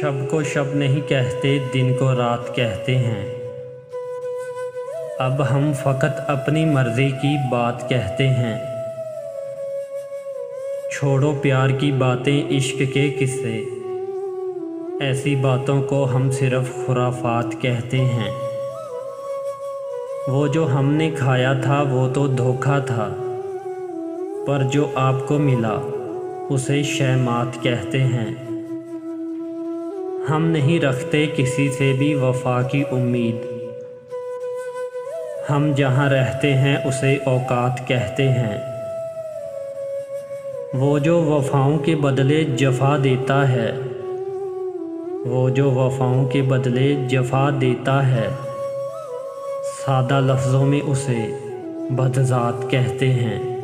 शब को शब नहीं कहते, दिन को रात कहते हैं। अब हम फ़कत अपनी मर्ज़ी की बात कहते हैं। छोड़ो प्यार की बातें, इश्क के किस्से, ऐसी बातों को हम सिर्फ़ खुराफात कहते हैं। वो जो हमने खाया था वो तो धोखा था, पर जो आपको मिला उसे शहमात कहते हैं। हम नहीं रखते किसी से भी वफ़ा की उम्मीद, हम जहाँ रहते हैं उसे औकात कहते हैं। वो जो वफ़ाओं के बदले जफ़ा देता है, वो जो वफ़ाओं के बदले जफ़ा देता है, सादा लफ्ज़ों में उसे बदज़ात कहते हैं।